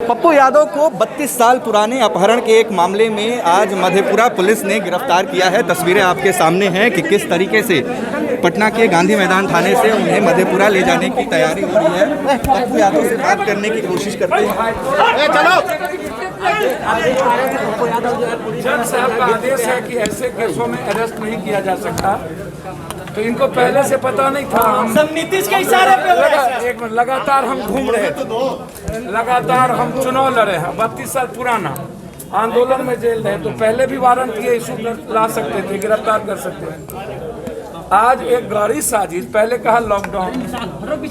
पप्पू यादव को 32 साल पुराने अपहरण के एक मामले में आज मधेपुरा पुलिस ने गिरफ्तार किया है। तस्वीरें आपके सामने हैं कि किस तरीके से पटना के गांधी मैदान थाने से उन्हें मधेपुरा ले जाने की तैयारी हो रही है। पप्पू यादव से बात करने की कोशिश करते हैं। जज साहब का आदेश है कि ऐसे केसों में अरेस्ट नहीं किया जा सकता, तो इनको पहले से पता नहीं था। हम सब नीतीश के इशारे पे एक मिनट, लगातार हम घूम रहे थे, लगातार हम चुनाव लड़े हैं। 32 साल पुराना आंदोलन में जेल रहे, तो पहले भी वारंट ये इशू ला सकते थे, गिरफ्तार कर सकते थे। आज एक गहरी साजिश, पहले कहा लॉकडाउन,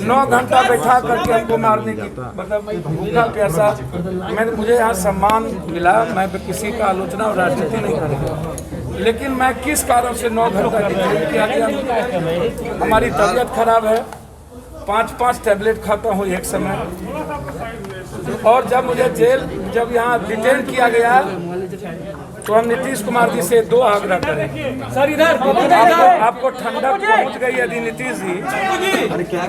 9 घंटा बैठा करके हमको मारने की, मतलब भूखा प्यासा। मुझे यहाँ सम्मान मिला, मैं किसी का आलोचना और राजनीति नहीं करूँगा, लेकिन मैं किस कारण से 9 घंटा किया गया। हमारी तबीयत खराब है, 5-5 टैबलेट खाता हूँ एक समय, और जब मुझे जब यहाँ डिटेन किया गया तो हम नीतीश कुमार जी से 2 आग्रह करें। सर इधर आपको ठंडक पहुँच गई यदि नीतीश जी,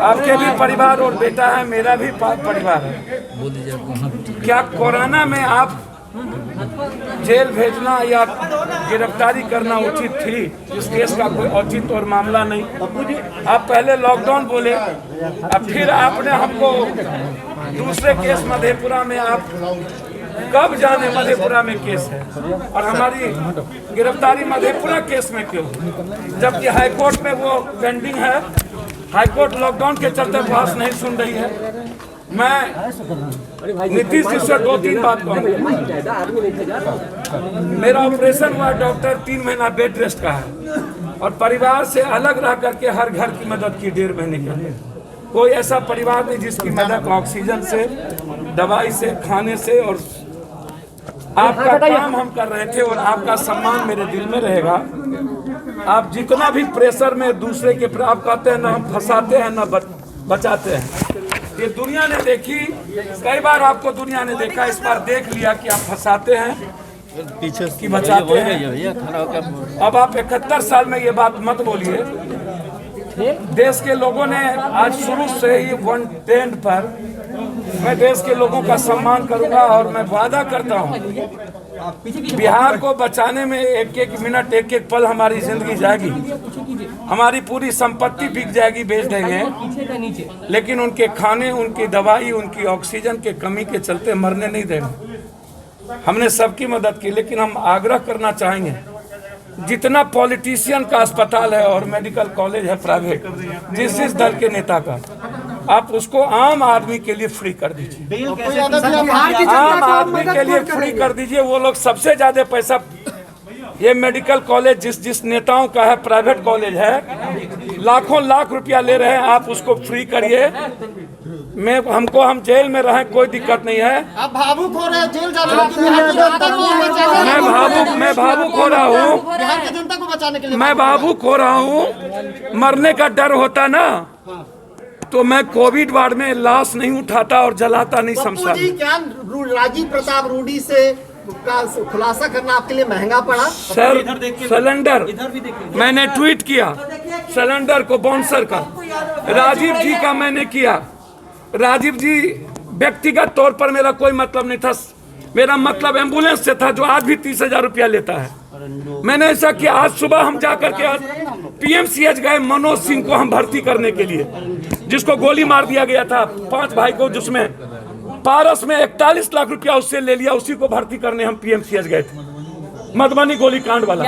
आपके भी परिवार और बेटा है, मेरा भी परिवार है, क्या कोरोना में आप जेल भेजना या गिरफ्तारी करना उचित थी? इस केस का कोई औचित्य और मामला नहीं। आप पहले लॉकडाउन बोले, अब फिर आपने हमको दूसरे केस मधेपुरा में, आप कब जाने मधेपुरा में केस है और हमारी गिरफ्तारी मधेपुरा केस में क्यों, जबकि हाईकोर्ट में वो पेंडिंग है। हाईकोर्ट लॉकडाउन के चलते बहस नहीं सुन रही है। मैं नीतीश जी से 2-3 बात कहूँगा। मेरा ऑपरेशन हुआ, डॉक्टर 3 महीना बेड रेस्ट का है, और परिवार से अलग रह करके हर घर की मदद की 1.5 महीने के लिए। कोई ऐसा परिवार नहीं जिसकी मदद ऑक्सीजन से, दवाई से, खाने से, और आपका काम हम कर रहे थे, और आपका सम्मान मेरे दिल में रहेगा। आप जितना भी प्रेशर में दूसरे के, आप कहते हैं ना हम फंसाते हैं ना बचाते हैं, ये दुनिया ने देखी, कई बार आपको दुनिया ने देखा, इस बार देख लिया कि आप फंसाते हैं पीछे की बचाते हैं। अब आप 71 साल में ये बात मत बोलिए। देश के लोगों ने आज शुरू से ही 110 पर मैं देश के लोगों का सम्मान करूंगा, और मैं वादा करता हूं बिहार को बचाने में 1-1 मिनट, 1-1 पल हमारी जिंदगी जाएगी, हमारी पूरी संपत्ति बिक जाएगी, बेच देंगे, लेकिन उनके खाने, उनकी दवाई, उनकी ऑक्सीजन के कमी के चलते मरने नहीं देंगे। हमने सबकी मदद की, लेकिन हम आग्रह करना चाहेंगे, जितना पॉलिटिशियन का अस्पताल है और मेडिकल कॉलेज है प्राइवेट, जिस दल के नेता का, आप उसको आम आदमी के लिए फ्री कर दीजिए, आम आदमी के लिए फ्री कर दीजिए। वो लोग सबसे ज्यादा पैसा, ये मेडिकल कॉलेज जिस नेताओं का है, प्राइवेट कॉलेज है, लाखों लाख रुपया ले रहे हैं, आप उसको फ्री करिए। हम जेल में रहें, कोई दिक्कत नहीं है। आप भावुक हो रहे हैं, जेल जा रहे हैं। मैं भावुक हो रहा हूँ, बिहार की जनता को बचाने के लिए मैं भावुक हो रहा हूँ। मरने का डर होता ना, तो मैं कोविड वार्ड में लाश नहीं उठाता और जलाता नहीं शमशान। क्या राजीव प्रताप रूडी से का खुलासा करना आपके लिए महंगा पड़ा? सर, सिलेंडर मैंने ट्वीट किया, सिलेंडर को बाउंसर का, राजीव जी का मैंने किया। राजीव जी व्यक्तिगत तौर पर मेरा कोई मतलब नहीं था, मेरा मतलब एम्बुलेंस से था, जो आज भी 30,000 रुपया लेता है। मैंने ऐसा किया, आज सुबह हम जाकर के PMCH गए, मनोज सिंह को हम भर्ती करने के लिए, जिसको गोली मार दिया गया था, 5 भाई को, जिसमें पारस में 41 लाख रुपया उससे ले लिया, उसी को भर्ती करने हम PMCH गए थे, मधुबनी गोली कांड वाला,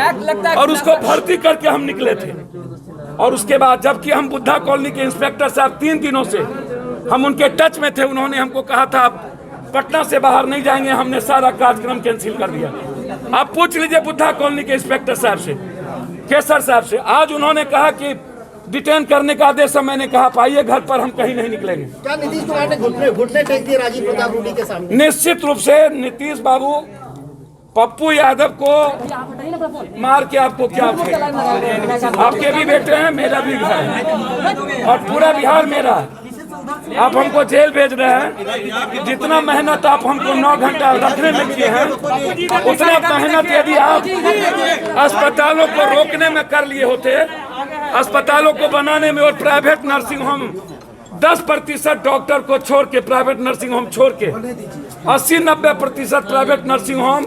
और उसको भर्ती करके हम निकले थे। और उसके बाद जबकि हम बुद्धा कॉलोनी के इंस्पेक्टर साहब 3 दिनों से हम उनके टच में थे, उन्होंने हमको कहा था आप पटना से बाहर नहीं जाएंगे, हमने सारा कार्यक्रम कैंसिल कर दिया। आप पूछ लीजिए बुद्धा कॉलोनी के इंस्पेक्टर साहब से, केसर साहब से। आज उन्होंने कहा कि डिटेन करने का आदेश है, मैंने कहा आइए घर पर, हम कहीं नहीं निकलेंगे। क्या नीतीश कुमार ने घुटने टेक दिए राजीव प्रताप रूडी के सामने? निश्चित रूप से नीतीश बाबू पप्पू यादव को मार के आपको क्या, आपके भी बेटे हैं, मेरा भी घर है, और पूरा बिहार मेरा है। आप हमको जेल भेज रहे हैं, जितना मेहनत आप हमको 9 घंटा रखने में किए हैं, उतना मेहनत यदि आप अस्पतालों को रोकने में कर लिए होते, अस्पतालों को बनाने में और प्राइवेट नर्सिंग होम 10% डॉक्टर को छोड़ के, प्राइवेट नर्सिंग होम छोड़ के 80-90% प्राइवेट नर्सिंग होम,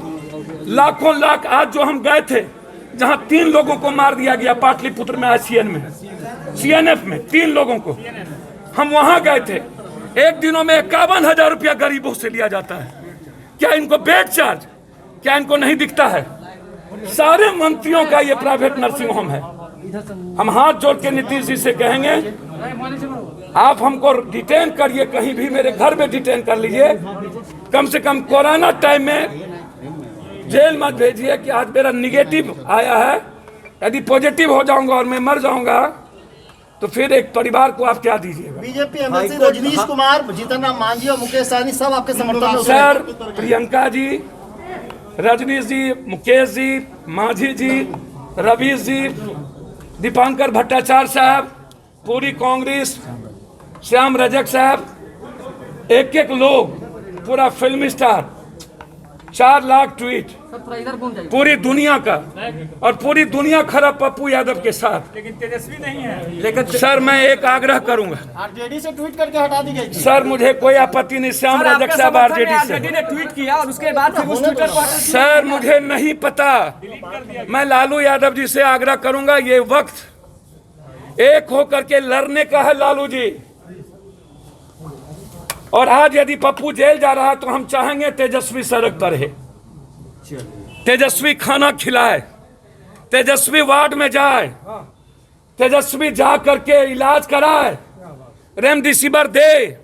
लाखों लाख। आज जो हम गए थे जहां 3 लोगों को मार दिया गया पाटलिपुत्र में, ICN में, CNF में 3 लोगों को, हम वहां गए थे। एक दिनों में 51,000 रुपया गरीबों से लिया जाता है। क्या इनको बेड चार्ज, क्या इनको नहीं दिखता है? सारे मंत्रियों का ये प्राइवेट नर्सिंग होम है। हम हाथ जोड़ के नीतीश जी से कहेंगे, आप हमको डिटेन करिए, कहीं भी मेरे घर में डिटेन कर लीजिए, कम से कम कोरोना टाइम में जेल मत भेजिए कि आज मेरा निगेटिव आया है, यदि पॉजिटिव हो जाऊंगा और मैं मर जाऊंगा तो फिर एक परिवार को आप क्या दीजिएगा? बीजेपी एमएलसी रजनीश कुमार, जीतन राम मांझी और मुकेश सहनी सब आपके समर्थन में। सर, प्रियंका जी, रजनीश जी, मुकेश जी, मांझी जी, रवीश जी, दीपांकर भट्टाचार्य साहब, पूरी कांग्रेस, श्याम रजक साहब, एक एक लोग, पूरा फिल्म स्टार, 4 लाख ट्वीट पूरी दुनिया का, और पूरी दुनिया खड़ा पप्पू यादव के साथ। लेकिन तेजस्वी नहीं है। लेकिन सर मैं एक आग्रह करूंगा, आरजेडी से ट्वीट करके हटा दी गई। सर मुझे कोई आपत्ति नहीं, श्याम रजक साहब आरजेडी ने ट्वीट किया और उसके बाद फिर उस ट्विटर को सर मुझे नहीं पता। मैं लालू यादव जी से आग्रह करूंगा, ये वक्त एक होकर के लड़ने का है लालू जी। और आज यदि पप्पू जेल जा रहा है तो हम चाहेंगे तेजस्वी सड़क पर है, तेजस्वी खाना खिलाए, तेजस्वी वार्ड में जाए, तेजस्वी जा करके इलाज कराए, रेमडेसिविर दे,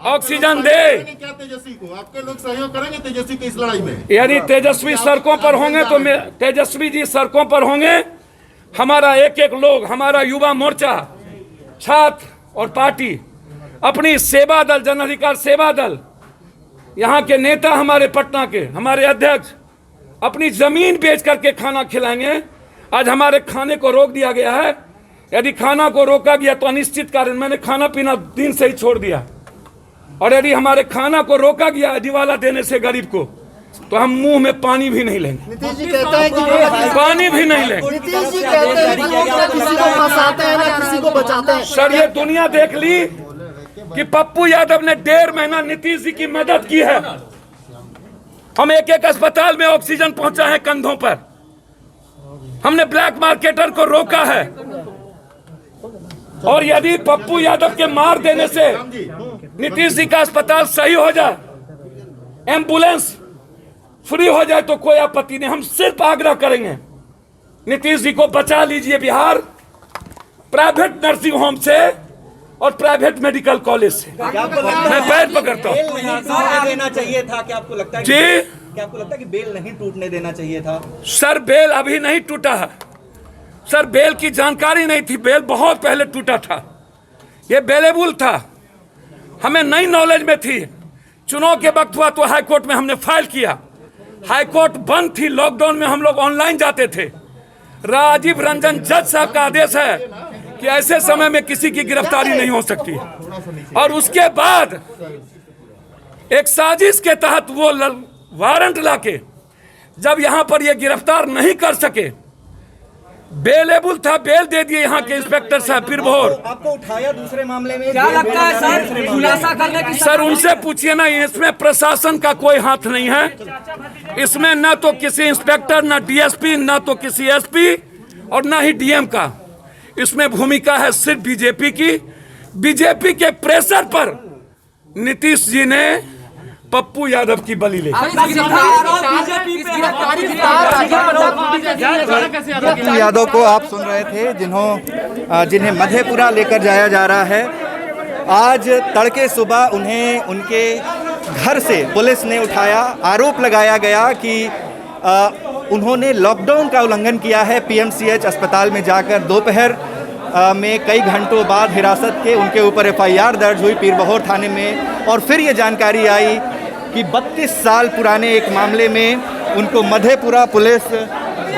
ऑक्सीजन दे। क्या तेजस्वी को आपके लोग सहयोग करेंगे तेजस्वी की इस लड़ाई में? यदि तेजस्वी सड़कों पर होंगे तो तेजस्वी जी सड़कों पर होंगे, हमारा एक एक लोग, हमारा युवा मोर्चा, छात्र और पार्टी, अपनी सेवा दल, जन अधिकार सेवा दल, यहाँ के नेता, हमारे पटना के हमारे अध्यक्ष अपनी जमीन बेच करके खाना खिलाएंगे। आज हमारे खाने को रोक दिया गया है। यदि खाना को रोका गया तो अनिश्चित कारण, मैंने खाना पीना दिन से ही छोड़ दिया, और यदि हमारे खाना को रोका गया निवाला देने से गरीब को, तो हम मुंह में पानी भी नहीं लेंगे। नीतीश जी कहते हैं कि पानी भी नहीं लेंगे। नीतीश जी कहते हैं कि लोग ना किसी को फंसाते हैं ना किसी को बचाते हैं। सर ये दुनिया देख ली कि पप्पू यादव ने 1.5 महीना नीतीश जी की मदद की है। हम एक एक अस्पताल में ऑक्सीजन पहुंचा है कंधों पर, हमने ब्लैक मार्केटर को रोका है। और यदि पप्पू यादव के मार देने से नीतीश जी का अस्पताल सही हो जाए, एम्बुलेंस फ्री हो जाए तो कोई आपत्ति नहीं। हम सिर्फ आग्रह करेंगे नीतीश जी को बचा लीजिए बिहार प्राइवेट नर्सिंग होम से और प्राइवेट मेडिकल कॉलेज से। मैं पैर पकड़ता हूँ। देना चाहिए था, क्या आपको लगता है जी, क्या आपको लगता है कि बेल नहीं टूटने देना चाहिए था? सर बेल अभी नहीं टूटा है। सर बेल की जानकारी नहीं थी, बेल बहुत पहले टूटा था, ये बेलेबल था, हमें नई नॉलेज में थी। चुनाव के वक्त हुआ तो हाई कोर्ट में हमने फाइल किया, हाई कोर्ट बंद थी, लॉकडाउन में हम लोग ऑनलाइन जाते थे। राजीव रंजन जज साहब का आदेश है कि ऐसे समय में किसी की गिरफ्तारी नहीं हो सकती, और उसके बाद एक साजिश के तहत वो वारंट लाके जब यहां पर ये गिरफ्तार नहीं कर सके, बेलेबल था, बेल दे दिए यहाँ के इंस्पेक्टर साहब बिरभोर। आपको उठाया दूसरे मामले में, क्या लगता है सर खुलासा करने की? सर उनसे पूछिए ना, इसमें प्रशासन का कोई हाथ नहीं है। इसमें न तो किसी इंस्पेक्टर, न डीएसपी, न तो किसी एसपी और न ही डीएम का। इसमें भूमिका है सिर्फ बीजेपी की। बीजेपी के प्रेशर पर नीतीश जी ने पप्पू यादव की बलि ली। पप्पू यादव को आप सुन रहे थे, जिन्हें मधेपुरा लेकर जाया जा रहा है। आज तड़के सुबह उन्हें उनके घर से पुलिस ने उठाया। आरोप लगाया गया कि उन्होंने लॉकडाउन का उल्लंघन किया है। पीएमसीएच अस्पताल में जाकर दोपहर में कई घंटों बाद हिरासत के उनके ऊपर एफआईआर दर्ज हुई पीरबहोर थाने में, और फिर ये जानकारी आई कि 32 साल पुराने एक मामले में उनको मधेपुरा पुलिस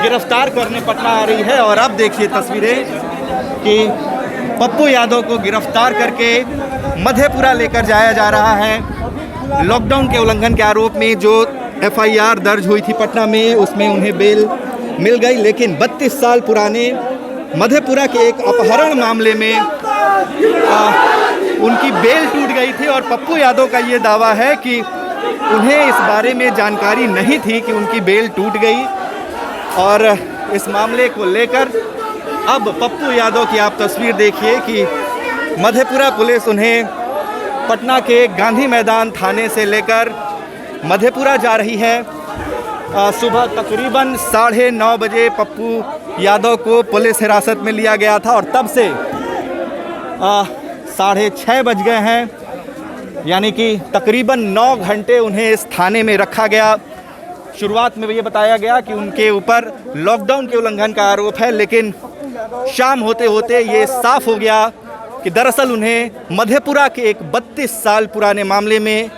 गिरफ्तार करने पटना आ रही है। और अब देखिए तस्वीरें कि पप्पू यादव को गिरफ्तार करके मधेपुरा लेकर जाया जा रहा है। लॉकडाउन के उल्लंघन के आरोप में जो एफआईआर दर्ज हुई थी पटना में, उसमें उन्हें बेल मिल गई, लेकिन 32 साल पुराने मधेपुरा के एक अपहरण मामले में उनकी बेल टूट गई थी। और पप्पू यादव का ये दावा है कि उन्हें इस बारे में जानकारी नहीं थी कि उनकी बेल टूट गई। और इस मामले को लेकर अब पप्पू यादव की आप तस्वीर देखिए कि मधेपुरा पुलिस उन्हें पटना के गांधी मैदान थाने से लेकर मधेपुरा जा रही है। सुबह तकरीबन 9:30 बजे पप्पू यादव को पुलिस हिरासत में लिया गया था और तब से 6:30 बज गए हैं, यानी कि तकरीबन 9 घंटे उन्हें इस थाने में रखा गया। शुरुआत में ये बताया गया कि उनके ऊपर लॉकडाउन के उल्लंघन का आरोप है, लेकिन शाम होते होते ये साफ हो गया कि दरअसल उन्हें मधेपुरा के एक 32 साल पुराने मामले में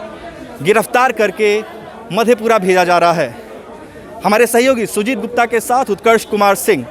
गिरफ्तार करके मधेपुरा भेजा जा रहा है। हमारे सहयोगी सुजीत गुप्ता के साथ उत्कर्ष कुमार सिंह,